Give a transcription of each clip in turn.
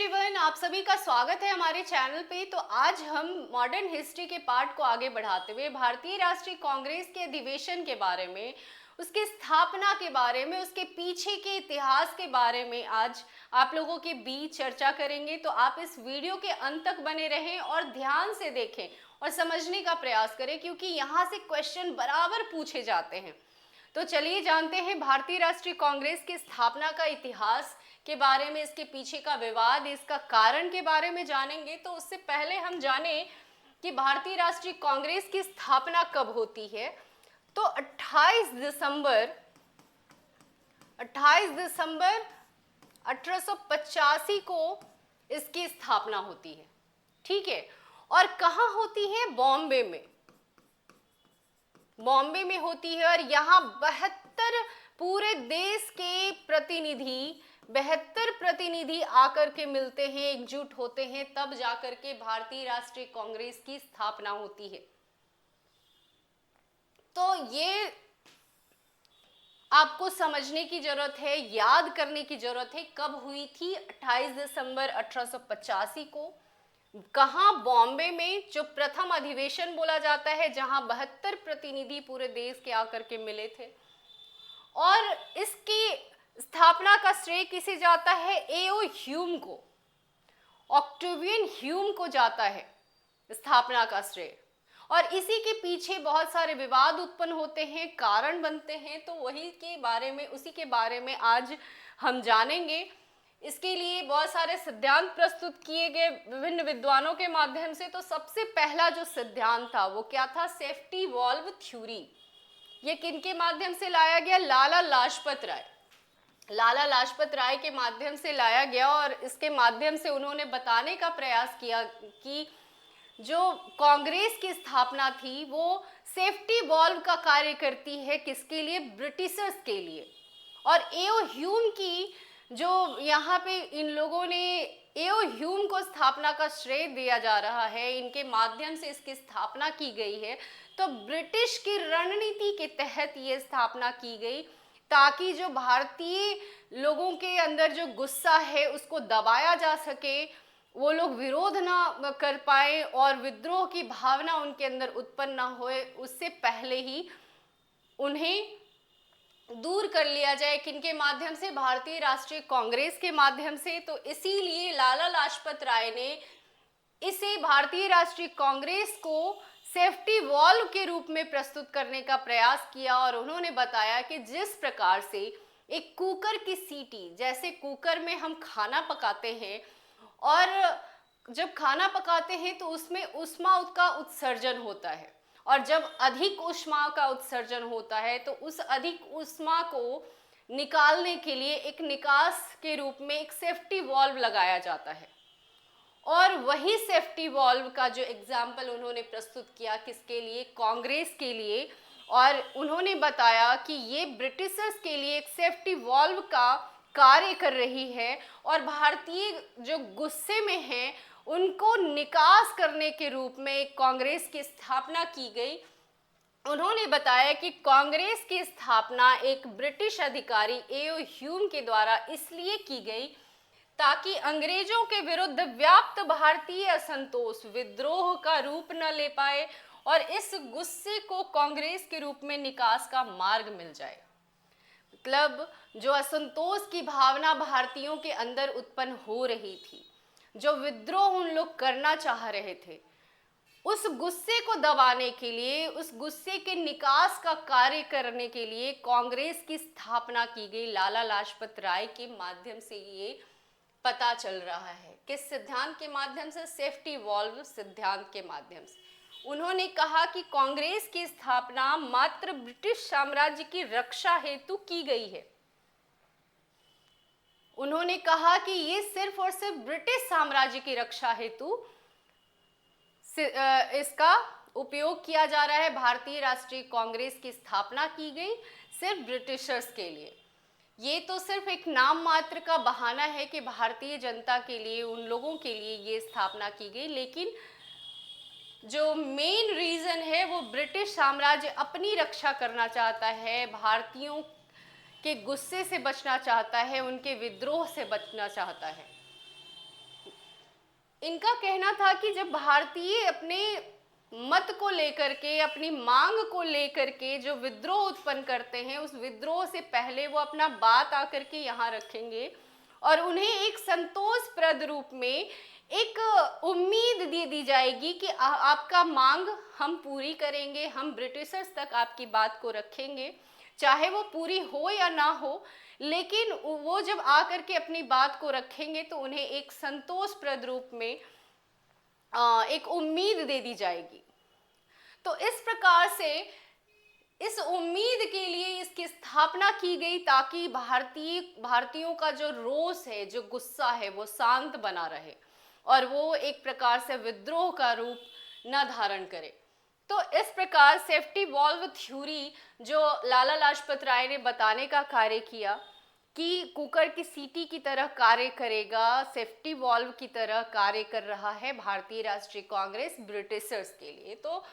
Everyone, आप सभी का स्वागत है हमारे चैनल पे। तो आज हम मॉडर्न हिस्ट्री के पार्ट को आगे बढ़ाते हुए भारतीय राष्ट्रीय कांग्रेस के अधिवेशन के बारे में, उसकी स्थापना के बारे में, उसके पीछे के इतिहास के बारे में आज आप लोगों के बीच चर्चा करेंगे। तो आप इस वीडियो के अंत तक बने रहें और ध्यान से देखें और समझने का प्रयास करें, क्योंकि यहाँ से क्वेश्चन बराबर पूछे जाते हैं। तो चलिए जानते हैं भारतीय राष्ट्रीय कांग्रेस की स्थापना का इतिहास के बारे में, इसके पीछे का विवाद, इसका कारण के बारे में जानेंगे। तो उससे पहले हम जाने कि भारतीय राष्ट्रीय कांग्रेस की स्थापना कब होती है। तो 28 दिसंबर 1885 को इसकी स्थापना होती है। ठीक है, और कहाँ होती है? बॉम्बे में। बॉम्बे में होती है। और यहाँ 72 पूरे देश के प्रतिनिधि 72 प्रतिनिधि आकर के मिलते हैं, एकजुट होते हैं, तब जाकर के भारतीय राष्ट्रीय कांग्रेस की स्थापना होती है। तो ये आपको समझने की जरूरत है, याद करने की जरूरत है, कब हुई थी? 28 दिसंबर 1885 को। कहाँ? बॉम्बे में, जो प्रथम अधिवेशन बोला जाता है, जहां 72 प्रतिनिधि पूरे देश के आकर के मिले थे। और इसकी स्थापना का श्रेय किसे जाता है? एओ ह्यूम को, ऑक्टेवियन ह्यूम को जाता है स्थापना का श्रेय। और इसी के पीछे बहुत सारे विवाद उत्पन्न होते हैं, कारण बनते हैं। तो वही के बारे में, उसी के बारे में आज हम जानेंगे। इसके लिए बहुत सारे सिद्धांत प्रस्तुत किए गए विभिन्न विद्वानों के माध्यम से। तो सबसे पहला जो सिद्धांत था वो क्या था? Safety valve theory. ये किनके माध्यम से लाया गया? लाला लाजपत राय के माध्यम से लाया गया। और इसके माध्यम से उन्होंने बताने का प्रयास किया कि जो कांग्रेस की स्थापना थी वो सेफ्टी वॉल्व का कार्य करती है। किसके लिए? ब्रिटिशर्स के लिए। और एओ ह्यूम की, जो यहाँ पे इन लोगों ने एओ ह्यूम को स्थापना का श्रेय दिया जा रहा है, इनके माध्यम से इसकी स्थापना की गई है। तो ब्रिटिश की रणनीति के तहत ये स्थापना की गई, ताकि जो भारतीय लोगों के अंदर जो गुस्सा है उसको दबाया जा सके, वो लोग विरोध ना कर पाए और विद्रोह की भावना उनके अंदर उत्पन्न ना होए, उससे पहले ही उन्हें दूर कर लिया जाए। किनके माध्यम से? भारतीय राष्ट्रीय कांग्रेस के माध्यम से। तो इसीलिए लाला लाजपत राय ने इसे, भारतीय राष्ट्रीय कांग्रेस को सेफ्टी वॉल्व के रूप में प्रस्तुत करने का प्रयास किया। और उन्होंने बताया कि जिस प्रकार से एक कुकर की सीटी, जैसे कुकर में हम खाना पकाते हैं और जब खाना पकाते हैं तो उसमें ऊष्मा का उत्सर्जन होता है, और जब अधिक ऊष्मा का उत्सर्जन होता है तो उस अधिक ऊष्मा को निकालने के लिए एक निकास के रूप में एक सेफ्टी वॉल्व लगाया जाता है। और वही सेफ्टी वॉल्व का जो एग्जाम्पल उन्होंने प्रस्तुत किया, किसके लिए? कांग्रेस के लिए। और उन्होंने बताया कि ये ब्रिटिशर्स के लिए एक सेफ्टी वॉल्व का कार्य कर रही है, और भारतीय जो गुस्से में हैं उनको निकास करने के रूप में एक कांग्रेस की स्थापना की गई। उन्होंने बताया कि कांग्रेस की स्थापना एक ब्रिटिश अधिकारी एओ ह्यूम के द्वारा इसलिए की गई ताकि अंग्रेजों के विरुद्ध व्याप्त भारतीय असंतोष विद्रोह का रूप न ले पाए, और इस गुस्से को कांग्रेस के रूप में निकास का मार्ग मिल जाए। मतलब जो असंतोष की भावना भारतीयों के अंदर उत्पन्न हो रही थी, जो विद्रोह उन लोग करना चाह रहे थे, उस गुस्से को दबाने के लिए, उस गुस्से के निकास का कार्य करने के लिए कांग्रेस की स्थापना की गई। लाला लाजपत राय के माध्यम से ये पता चल रहा है। किस सिद्धांत के माध्यम से? सेफ्टी वॉल्व सिद्धांत के माध्यम से। उन्होंने कहा कि कांग्रेस की स्थापना मात्र ब्रिटिश साम्राज्य की रक्षा हेतु की गई है। उन्होंने कहा कि ये सिर्फ और सिर्फ ब्रिटिश साम्राज्य की रक्षा हेतु इसका उपयोग किया जा रहा है। भारतीय राष्ट्रीय कांग्रेस की स्थापना की गई सिर्फ ब्रिटिशर्स के लिए। ये तो सिर्फ एक नाम मात्र का बहाना है कि भारतीय जनता के लिए, उन लोगों के लिए ये स्थापना की गई, लेकिन जो मेन रीजन है वो ब्रिटिश साम्राज्य अपनी रक्षा करना चाहता है, भारतीयों के गुस्से से बचना चाहता है, उनके विद्रोह से बचना चाहता है। इनका कहना था कि जब भारतीय अपने मत को लेकर के, अपनी मांग को लेकर के जो विद्रोह उत्पन्न करते हैं, उस विद्रोह से पहले वो अपना बात आकर के यहाँ रखेंगे और उन्हें एक संतोषप्रद रूप में एक उम्मीद दे दी जाएगी कि आपका मांग हम पूरी करेंगे, हम ब्रिटिशर्स तक आपकी बात को रखेंगे, चाहे वो पूरी हो या ना हो, लेकिन वो जब आकर के अपनी बात को रखेंगे तो उन्हें एक संतोषप्रद रूप में एक उम्मीद दे दी जाएगी। तो इस प्रकार से इस उम्मीद के लिए इसकी स्थापना की गई ताकि भारतीयों का जो रोष है, जो गुस्सा है, वो शांत बना रहे और वो एक प्रकार से विद्रोह का रूप न धारण करे। तो इस प्रकार सेफ्टी वॉल्व थ्योरी जो लाला लाजपत राय ने बताने का कार्य किया कि कुकर की सीटी की तरह कार्य करेगा, सेफ्टी वॉल्व की तरह कार्य कर रहा है भारतीय राष्ट्रीय कांग्रेस ब्रिटिशर्स के लिए। तो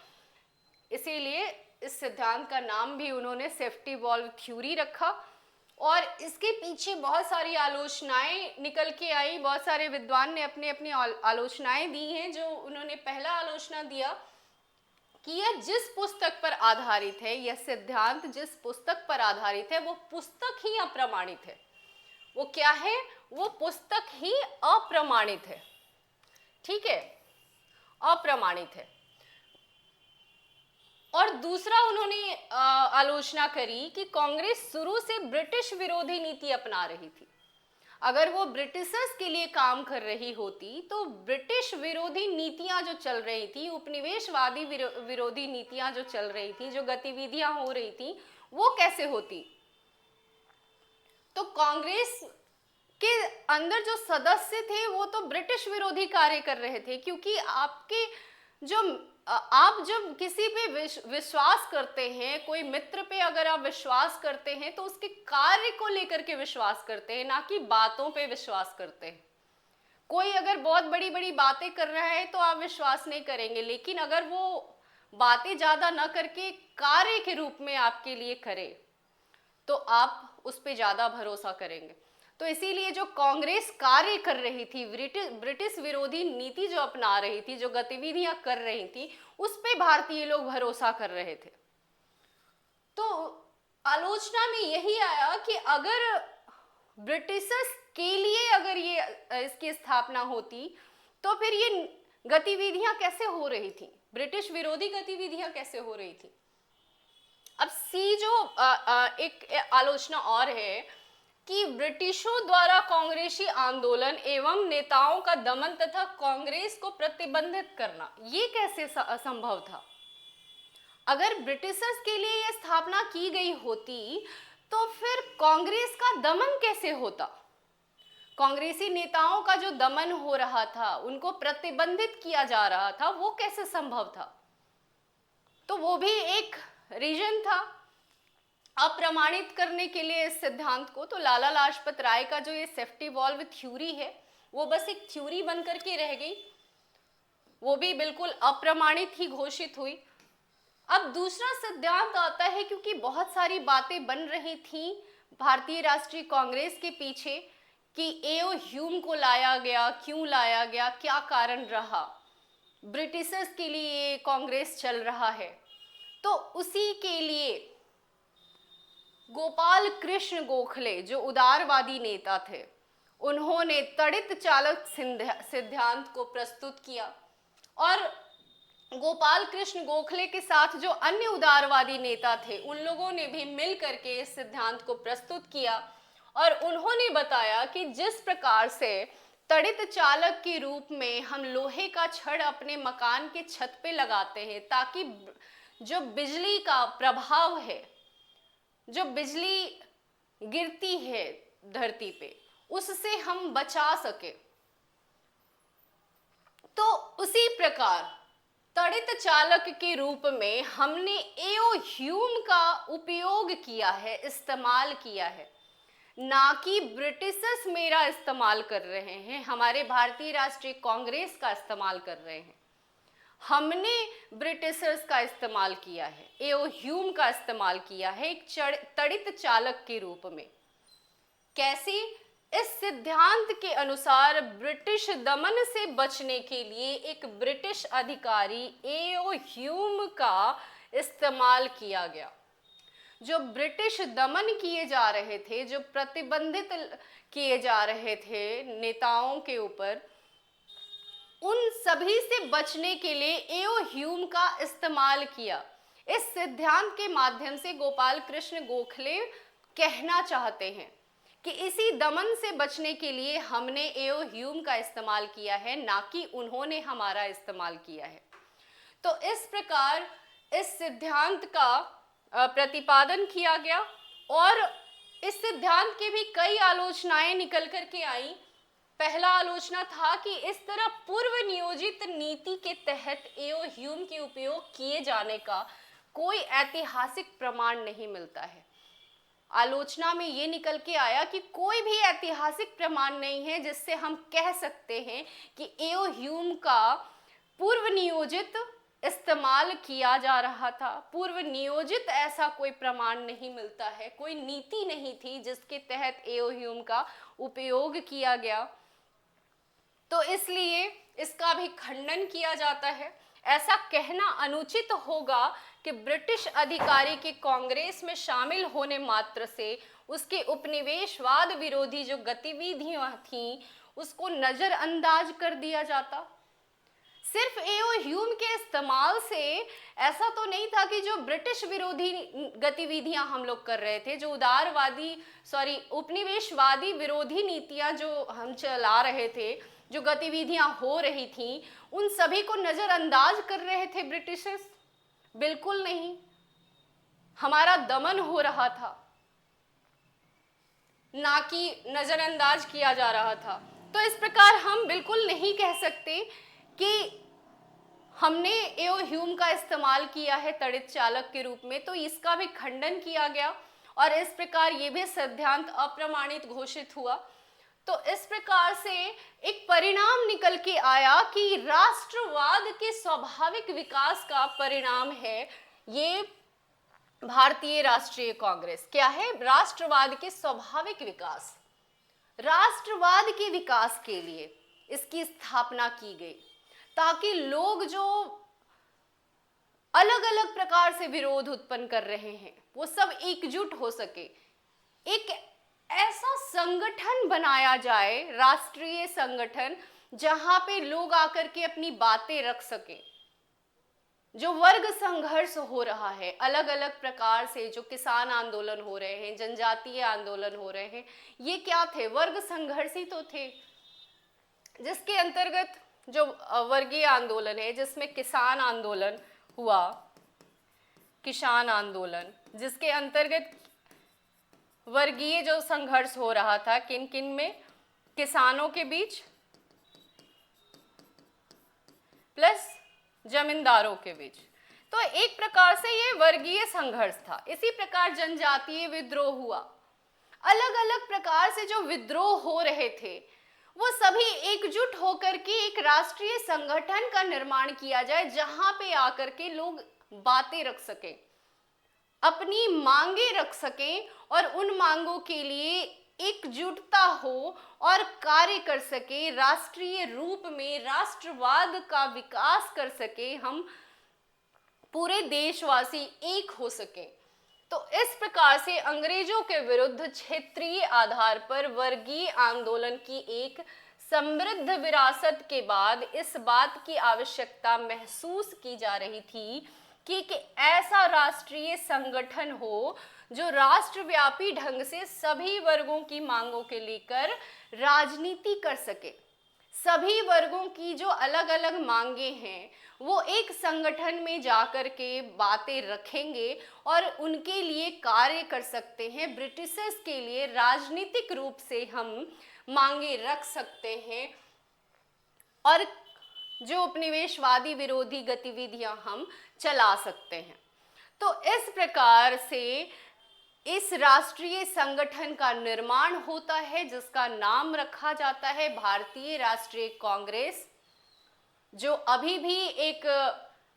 इसीलिए इस सिद्धांत का नाम भी उन्होंने सेफ्टी वॉल्व थ्योरी रखा और इसके पीछे बहुत सारी आलोचनाएं निकल के आई। बहुत सारे विद्वान ने अपनी अपनी आलोचनाएं दी हैं। जो उन्होंने पहला आलोचना दिया कि यह जिस पुस्तक पर आधारित है, यह सिद्धांत जिस पुस्तक पर आधारित है, वो पुस्तक ही अप्रमाणित है। वो क्या है? वो पुस्तक ही अप्रमाणित है। ठीक है, अप्रमाणित है। और दूसरा उन्होंने आलोचना करी कि कांग्रेस शुरू से ब्रिटिश विरोधी नीति अपना रही थी। अगर वो ब्रिटिशर्स के लिए काम कर रही होती तो ब्रिटिश विरोधी नीतियां जो चल रही थी, उपनिवेशवादी विरोधी नीतियां जो चल रही थी, जो गतिविधियां हो रही थी, वो कैसे होती? तो कांग्रेस के अंदर जो सदस्य थे वो तो ब्रिटिश विरोधी कार्य कर रहे थे, क्योंकि आप जब किसी पे विश्वास करते हैं, कोई मित्र पे अगर आप विश्वास करते हैं तो उसके कार्य को लेकर के विश्वास करते हैं, ना कि बातों पे विश्वास करते हैं। कोई अगर बहुत बड़ी बड़ी बातें कर रहा है तो आप विश्वास नहीं करेंगे, लेकिन अगर वो बातें ज्यादा ना करके कार्य के रूप में आपके लिए करे तो आप उस पे ज्यादा भरोसा करेंगे। तो इसीलिए जो कांग्रेस कार्य कर रही थी, ब्रिटिश विरोधी नीति जो अपना रही थी, जो गतिविधियां कर रही थी, उस पे भारतीय लोग भरोसा कर रहे थे। तो आलोचना में यही आया कि अगर ब्रिटिशर्स के लिए अगर ये इसकी स्थापना होती तो फिर ये गतिविधियां कैसे हो रही थी, ब्रिटिश विरोधी गतिविधियां कैसे हो रही थी। अब सी जो एक आलोचना और है कि ब्रिटिशों द्वारा कांग्रेसी आंदोलन एवं नेताओं का दमन तथा कांग्रेस को प्रतिबंधित करना, ये कैसे संभव था? अगर ब्रिटिशर्स के लिए यह स्थापना की गई होती तो फिर कांग्रेस का दमन कैसे होता? कांग्रेसी नेताओं का जो दमन हो रहा था, उनको प्रतिबंधित किया जा रहा था, वो कैसे संभव था? तो वो भी एक रीजन था अप्रमाणित करने के लिए इस सिद्धांत को। तो लाला लाजपत राय का जो ये सेफ्टी वॉल्व थ्योरी है वो बस एक थ्योरी बन करके रह गई, वो भी बिल्कुल अप्रमाणित ही घोषित हुई। अब दूसरा सिद्धांत आता है, क्योंकि बहुत सारी बातें बन रही थी भारतीय राष्ट्रीय कांग्रेस के पीछे कि एओ ह्यूम को लाया गया, क्यों लाया गया, क्या कारण रहा, ब्रिटिशर्स के लिए कांग्रेस चल रहा है। तो उसी के लिए गोपाल कृष्ण गोखले जो उदारवादी नेता थे, उन्होंने तड़ित चालक सिद्धांत को प्रस्तुत किया और गोपाल कृष्ण गोखले के साथ जो अन्य उदारवादी नेता थे उन लोगों ने भी मिल करके इस सिद्धांत को प्रस्तुत किया और उन्होंने बताया कि जिस प्रकार से तड़ित चालक के रूप में हम लोहे का छड़ अपने मकान के छत पे लगाते हैं ताकि जो बिजली का प्रभाव है, जो बिजली गिरती है धरती पे, उससे हम बचा सके, तो उसी प्रकार तड़ित चालक के रूप में हमने एओ ह्यूम का उपयोग किया है, इस्तेमाल किया है, ना कि ब्रिटिशर्स मेरा इस्तेमाल कर रहे हैं, हमारे भारतीय राष्ट्रीय कांग्रेस का इस्तेमाल कर रहे हैं। हमने ब्रिटिशर्स का इस्तेमाल किया है, एओ ह्यूम का इस्तेमाल किया है एक तड़ित चालक के रूप में। कैसे? इस सिद्धांत के अनुसार ब्रिटिश दमन से बचने के लिए एक ब्रिटिश अधिकारी एओ ह्यूम का इस्तेमाल किया गया। जो ब्रिटिश दमन किए जा रहे थे, जो प्रतिबंधित किए जा रहे थे नेताओं के ऊपर, उन सभी से बचने के लिए एओ ह्यूम का इस्तेमाल किया। इस सिद्धांत के माध्यम से गोपाल कृष्ण गोखले कहना चाहते हैं कि इसी दमन से बचने के लिए हमने एओ ह्यूम का इस्तेमाल किया है, ना कि उन्होंने हमारा इस्तेमाल किया है। तो इस प्रकार इस सिद्धांत का प्रतिपादन किया गया और इस सिद्धांत की भी कई आलोचनाएं निकल कर के आई। पहला आलोचना था कि इस तरह पूर्व नियोजित नीति के तहत एओ ह्यूम के उपयोग किए जाने का कोई ऐतिहासिक प्रमाण नहीं मिलता है। आलोचना में ये निकल के आया कि कोई भी ऐतिहासिक प्रमाण नहीं है जिससे हम कह सकते हैं कि एओ ह्यूम का पूर्व नियोजित इस्तेमाल किया जा रहा था। पूर्व नियोजित ऐसा कोई प्रमाण नहीं मिलता है, कोई नीति नहीं थी जिसके तहत एओ ह्यूम का उपयोग किया गया। तो इसलिए इसका भी खंडन किया जाता है। ऐसा कहना अनुचित होगा कि ब्रिटिश अधिकारी के कांग्रेस में शामिल होने मात्र से उसके उपनिवेशवाद विरोधी जो गतिविधियां थीं उसको नजरअंदाज कर दिया जाता। सिर्फ एओ ह्यूम के इस्तेमाल से ऐसा तो नहीं था कि जो ब्रिटिश विरोधी गतिविधियां हम लोग कर रहे थे, जो उपनिवेशवादी विरोधी नीतियां जो हम चला रहे थे, जो गतिविधियां हो रही थीं, उन सभी को नजरअंदाज कर रहे थे ब्रिटिशर्स? बिल्कुल नहीं। हमारा दमन हो रहा था, ना कि नजरअंदाज किया जा रहा था। तो इस प्रकार हम बिल्कुल नहीं कह सकते कि हमने एओ ह्यूम का इस्तेमाल किया है तड़ित चालक के रूप में। तो इसका भी खंडन किया गया और इस प्रकार ये भी सिद्धांत अप्रमाणित घोषित हुआ। तो इस प्रकार से एक परिणाम निकल के आया कि राष्ट्रवाद के स्वाभाविक विकास का परिणाम है ये भारतीय राष्ट्रीय कांग्रेस। क्या है? राष्ट्रवाद के स्वाभाविक विकास। राष्ट्रवाद के विकास के लिए इसकी स्थापना की गई ताकि लोग जो अलग अलग प्रकार से विरोध उत्पन्न कर रहे हैं वो सब एकजुट हो सके। एक ऐसा संगठन बनाया जाए, राष्ट्रीय संगठन, जहां पे लोग आकर के अपनी बातें रख सके। जो वर्ग संघर्ष हो रहा है अलग अलग प्रकार से, जो किसान आंदोलन हो रहे हैं, जनजातीय आंदोलन हो रहे हैं, ये क्या थे? वर्ग संघर्ष ही तो थे। जिसके अंतर्गत जो वर्गीय आंदोलन है, जिसमें किसान आंदोलन हुआ, किसान आंदोलन, जिसके अंतर्गत वर्गीय जो संघर्ष हो रहा था, किन किन में? किसानों के बीच प्लस जमींदारों के बीच। तो एक प्रकार से ये वर्गीय संघर्ष था। इसी प्रकार जनजातीय विद्रोह हुआ। अलग अलग प्रकार से जो विद्रोह हो रहे थे वो सभी एकजुट होकर के एक राष्ट्रीय संगठन का निर्माण किया जाए, जहां पे आकर के लोग बातें रख सकें, अपनी मांगे रख सकें और उन मांगों के लिए एकजुटता हो और कार्य कर सके, राष्ट्रीय रूप में राष्ट्रवाद का विकास कर सके, हम पूरे देशवासी एक हो सके। तो इस प्रकार से अंग्रेजों के विरुद्ध क्षेत्रीय आधार पर वर्गीय आंदोलन की एक समृद्ध विरासत के बाद इस बात की आवश्यकता महसूस की जा रही थी कि ऐसा राष्ट्रीय संगठन हो जो राष्ट्रव्यापी ढंग से सभी वर्गों की मांगों के लेकर राजनीति कर सके। सभी वर्गों की जो अलग अलग मांगे हैं वो एक संगठन में जाकर के बातें रखेंगे और उनके लिए कार्य कर सकते हैं। ब्रिटिशर्स के लिए राजनीतिक रूप से हम मांगे रख सकते हैं और जो उपनिवेशवादी विरोधी गतिविधियां हम चला सकते हैं। तो इस प्रकार से इस राष्ट्रीय संगठन का निर्माण होता है जिसका नाम रखा जाता है भारतीय राष्ट्रीय कांग्रेस, जो अभी भी एक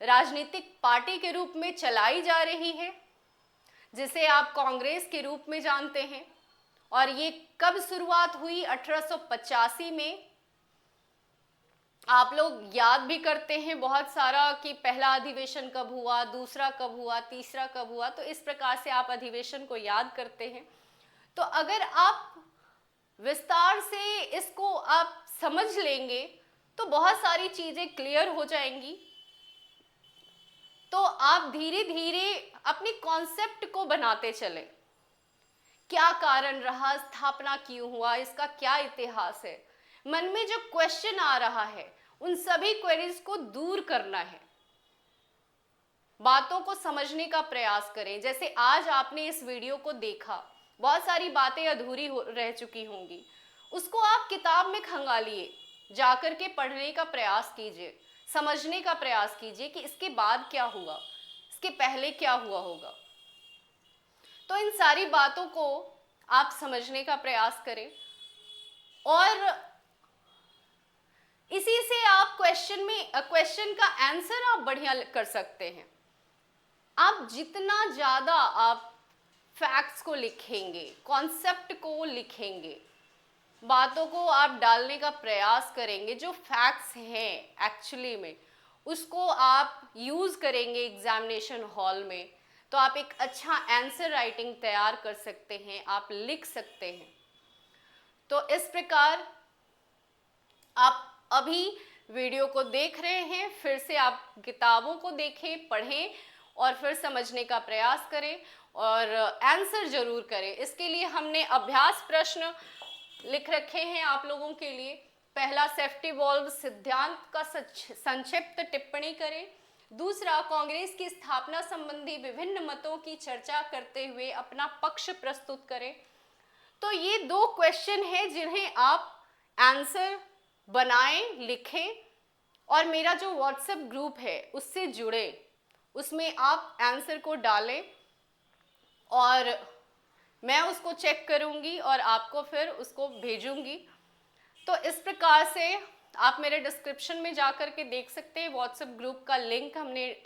राजनीतिक पार्टी के रूप में चलाई जा रही है, जिसे आप कांग्रेस के रूप में जानते हैं। और ये कब शुरुआत हुई? 1885 में। आप लोग याद भी करते हैं बहुत सारा कि पहला अधिवेशन कब हुआ, दूसरा कब हुआ, तीसरा कब हुआ, तो इस प्रकार से आप अधिवेशन को याद करते हैं। तो अगर आप विस्तार से इसको आप समझ लेंगे तो बहुत सारी चीजें क्लियर हो जाएंगी। तो आप धीरे धीरे अपनी कॉन्सेप्ट को बनाते चले। क्या कारण रहा, स्थापना क्यों हुआ, इसका क्या इतिहास है, मन में जो क्वेश्चन आ रहा है उन सभी क्वेरीज को दूर करना है। बातों को समझने का प्रयास करें। जैसे आज आपने इस वीडियो को देखा, बहुत सारी बातें अधूरी रह चुकी होंगी, उसको आप किताब में खंगालिए, जाकर के पढ़ने का प्रयास कीजिए, समझने का प्रयास कीजिए कि इसके बाद क्या हुआ, इसके पहले क्या हुआ होगा। तो इन सारी बातों को आप समझने का प्रयास करें और इसी से आप क्वेश्चन का आंसर आप बढ़िया कर सकते हैं। आप जितना ज्यादा आप फैक्ट्स को लिखेंगे, कॉन्सेप्ट को लिखेंगे, बातों को आप डालने का प्रयास करेंगे, जो फैक्ट्स हैं एक्चुअली में उसको आप यूज करेंगे एग्जामिनेशन हॉल में, तो आप एक अच्छा आंसर राइटिंग तैयार कर सकते हैं, आप लिख सकते हैं। तो इस प्रकार आप अभी वीडियो को देख रहे हैं, फिर से आप किताबों को देखें, पढ़ें और फिर समझने का प्रयास करें और आंसर जरूर करें। इसके लिए हमने अभ्यास प्रश्न लिख रखे हैं आप लोगों के लिए। पहला, सेफ्टी वॉल्व सिद्धांत का संक्षिप्त टिप्पणी करें। दूसरा, कांग्रेस की स्थापना संबंधी विभिन्न मतों की चर्चा करते हुए अपना पक्ष प्रस्तुत करें। तो ये 2 क्वेश्चन हैं जिन्हें आप आंसर बनाएं, लिखें और मेरा जो व्हाट्सएप ग्रुप है उससे जुड़े, उसमें आप आंसर को डालें और मैं उसको चेक करूंगी और आपको फिर उसको भेजूंगी। तो इस प्रकार से आप मेरे डिस्क्रिप्शन में जाकर के देख सकते हैं, व्हाट्सएप ग्रुप का लिंक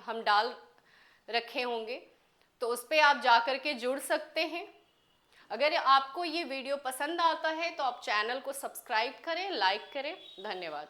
हम डाल रखे होंगे, तो उस पर आप जाकर के जुड़ सकते हैं। अगर आपको ये वीडियो पसंद आता है तो आप चैनल को सब्सक्राइब करें, लाइक करें। धन्यवाद।